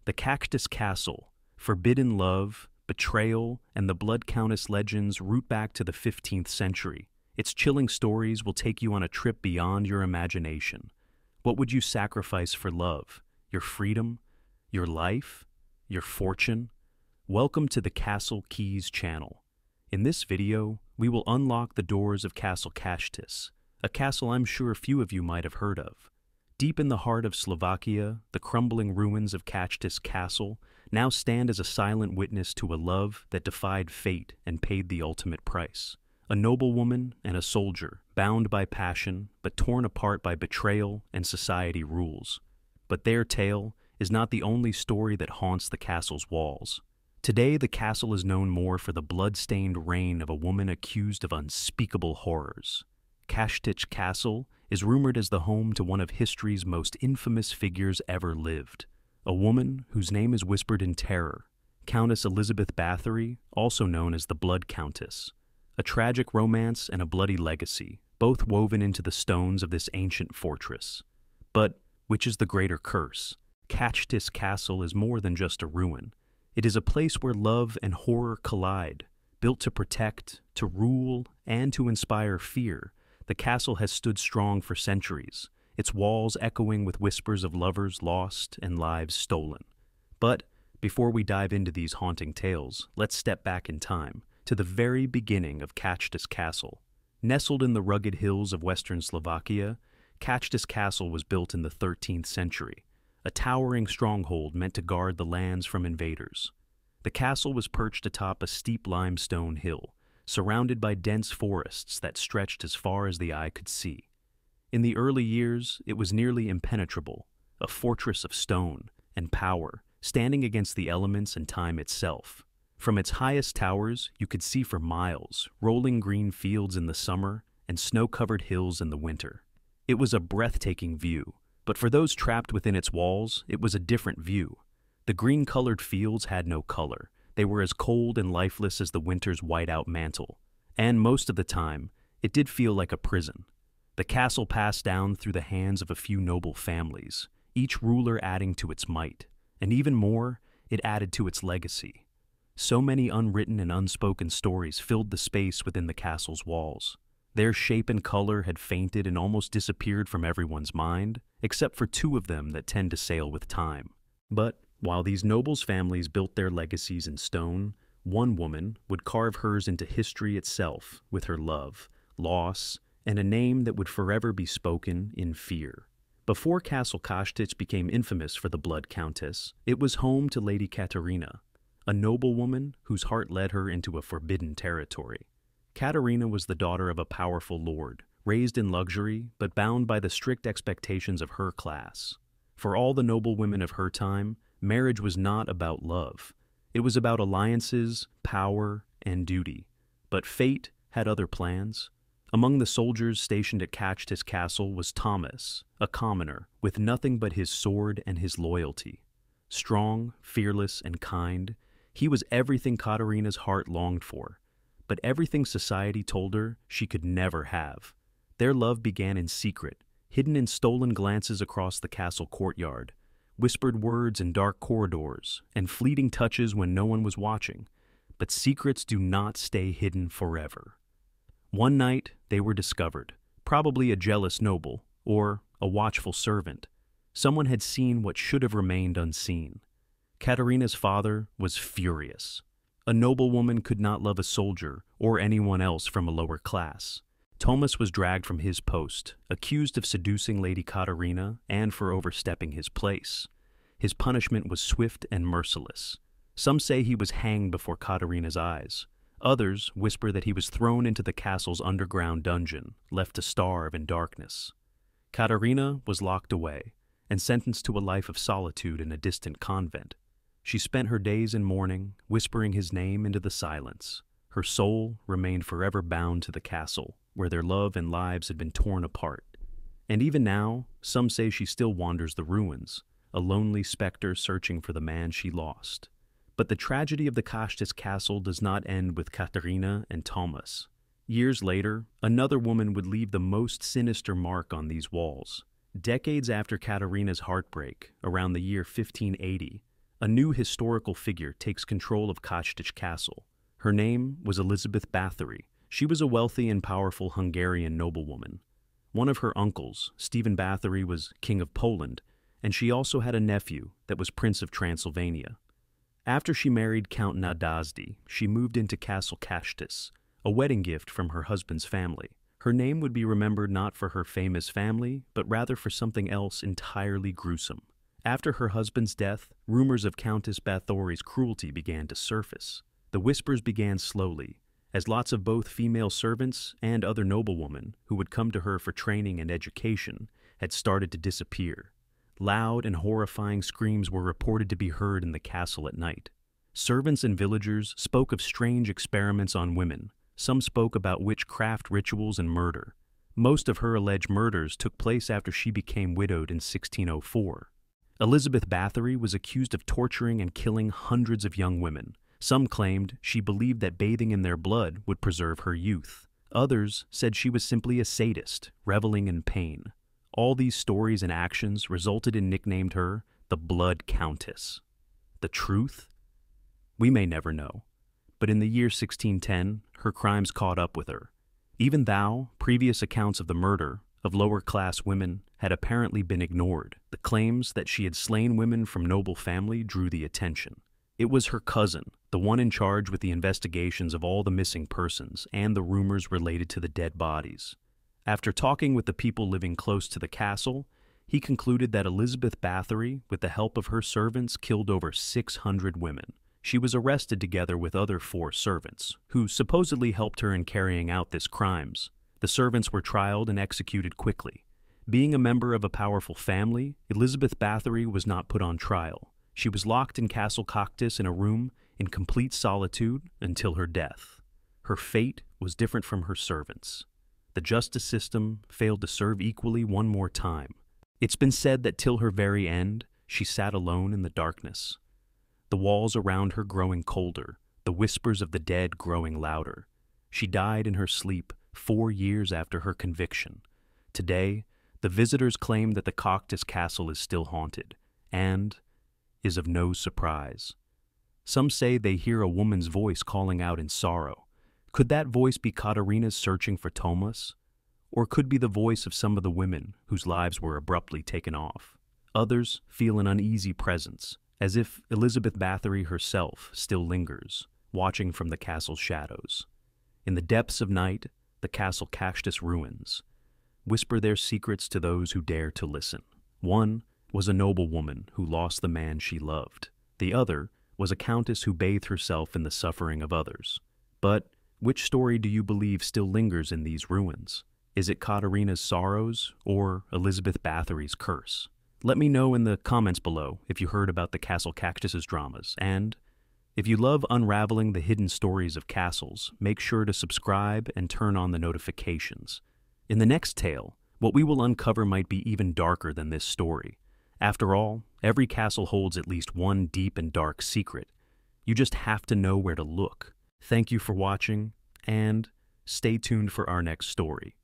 The Cachtice Castle, forbidden love, betrayal, and the Blood Countess legends root back to the 15th century. Its chilling stories will take you on a trip beyond your imagination. What would you sacrifice for love? Your freedom? Your life? Your fortune? Welcome to the Castle Keys channel. In this video, we will unlock the doors of Castle Cachtice, a castle I'm sure few of you might have heard of. Deep in the heart of Slovakia, the crumbling ruins of Cachtice Castle now stand as a silent witness to a love that defied fate and paid the ultimate price. A noblewoman and a soldier, bound by passion, but torn apart by betrayal and society rules. But their tale is not the only story that haunts the castle's walls. Today, the castle is known more for the blood-stained reign of a woman accused of unspeakable horrors. Cachtice Castle is rumored as the home to one of history's most infamous figures ever lived, a woman whose name is whispered in terror, Countess Elizabeth Bathory, also known as the Blood Countess. A tragic romance and a bloody legacy, both woven into the stones of this ancient fortress. But which is the greater curse? Cachtice Castle is more than just a ruin. It is a place where love and horror collide. Built to protect, to rule, and to inspire fear, the castle has stood strong for centuries, its walls echoing with whispers of lovers lost and lives stolen. But before we dive into these haunting tales, let's step back in time, to the very beginning of Cachtice Castle. Nestled in the rugged hills of western Slovakia, Cachtice Castle was built in the 13th century, a towering stronghold meant to guard the lands from invaders. The castle was perched atop a steep limestone hill, surrounded by dense forests that stretched as far as the eye could see. In the early years, it was nearly impenetrable, a fortress of stone and power, standing against the elements and time itself. From its highest towers, you could see for miles, rolling green fields in the summer and snow-covered hills in the winter. It was a breathtaking view, but for those trapped within its walls, it was a different view. The green-colored fields had no color. They were as cold and lifeless as the winter's white-out mantle. And most of the time, it did feel like a prison. The castle passed down through the hands of a few noble families, each ruler adding to its might. And even more, it added to its legacy. So many unwritten and unspoken stories filled the space within the castle's walls. Their shape and color had fainted and almost disappeared from everyone's mind, except for two of them that tend to sail with time. But while these nobles' families built their legacies in stone, one woman would carve hers into history itself with her love, loss, and a name that would forever be spoken in fear. Before Castle Cachtice became infamous for the Blood Countess, it was home to Lady Katarina, a noblewoman whose heart led her into a forbidden territory. Katarina was the daughter of a powerful lord, raised in luxury but bound by the strict expectations of her class. For all the noblewomen of her time, marriage was not about love. It was about alliances, power, and duty. But fate had other plans. Among the soldiers stationed at Cachtice Castle was Thomas, a commoner, with nothing but his sword and his loyalty. Strong, fearless, and kind, he was everything Katarina's heart longed for, but everything society told her she could never have. Their love began in secret, hidden in stolen glances across the castle courtyard, whispered words in dark corridors, and fleeting touches when no one was watching. But secrets do not stay hidden forever. One night, they were discovered, probably a jealous noble, or a watchful servant. Someone had seen what should have remained unseen. Katarina's father was furious. A noblewoman could not love a soldier or anyone else from a lower class. Thomas was dragged from his post, accused of seducing Lady Katarina and for overstepping his place. His punishment was swift and merciless. Some say he was hanged before Katarina's eyes. Others whisper that he was thrown into the castle's underground dungeon, left to starve in darkness. Katarina was locked away and sentenced to a life of solitude in a distant convent. She spent her days in mourning, whispering his name into the silence. Her soul remained forever bound to the castle, where their love and lives had been torn apart. And even now, some say she still wanders the ruins, a lonely specter searching for the man she lost. But the tragedy of the Cachtice Castle does not end with Katarina and Thomas. Years later, another woman would leave the most sinister mark on these walls. Decades after Katarina's heartbreak, around the year 1580, A new historical figure takes control of Cachtice Castle. Her name was Elizabeth Bathory. She was a wealthy and powerful Hungarian noblewoman. One of her uncles, Stephen Bathory, was King of Poland, and she also had a nephew that was Prince of Transylvania. After she married Count Nadasdy, she moved into Castle Cachtice, a wedding gift from her husband's family. Her name would be remembered not for her famous family, but rather for something else entirely gruesome. After her husband's death, rumors of Countess Bathory's cruelty began to surface. The whispers began slowly, as lots of both female servants and other noblewomen who would come to her for training and education had started to disappear. Loud and horrifying screams were reported to be heard in the castle at night. Servants and villagers spoke of strange experiments on women. Some spoke about witchcraft rituals and murder. Most of her alleged murders took place after she became widowed in 1604. Elizabeth Bathory was accused of torturing and killing hundreds of young women. Some claimed she believed that bathing in their blood would preserve her youth. Others said she was simply a sadist, reveling in pain. All these stories and actions resulted in nicknamed her the Blood Countess. The truth? We may never know. But in the year 1610, her crimes caught up with her. Even though previous accounts of the murder of lower-class women had apparently been ignored, the claims that she had slain women from noble family drew the attention. It was her cousin, the one in charge with the investigations of all the missing persons and the rumors related to the dead bodies. After talking with the people living close to the castle, he concluded that Elizabeth Bathory, with the help of her servants, killed over 600 women. She was arrested together with other 4 servants, who supposedly helped her in carrying out these crimes. The servants were trialed and executed quickly. Being a member of a powerful family, Elizabeth Bathory was not put on trial. She was locked in Castle Cachtice in a room in complete solitude until her death. Her fate was different from her servants. The justice system failed to serve equally one more time. It's been said that till her very end, she sat alone in the darkness. The walls around her growing colder, the whispers of the dead growing louder. She died in her sleep 4 years after her conviction. Today, the visitors claim that the Cachtice Castle is still haunted, and is of no surprise. Some say they hear a woman's voice calling out in sorrow. Could that voice be Katarina's searching for Thomas? Or could be the voice of some of the women whose lives were abruptly taken off? Others feel an uneasy presence, as if Elizabeth Bathory herself still lingers, watching from the castle's shadows. In the depths of night, the Castle Cachtice ruins whisper their secrets to those who dare to listen. One was a noblewoman who lost the man she loved. The other was a countess who bathed herself in the suffering of others. But which story do you believe still lingers in these ruins? Is it Katarina's sorrows or Elizabeth Bathory's curse? Let me know in the comments below if you heard about the Castle Cachtice's dramas, and if you love unraveling the hidden stories of castles, make sure to subscribe and turn on the notifications. In the next tale, what we will uncover might be even darker than this story. After all, every castle holds at least one deep and dark secret. You just have to know where to look. Thank you for watching, and stay tuned for our next story.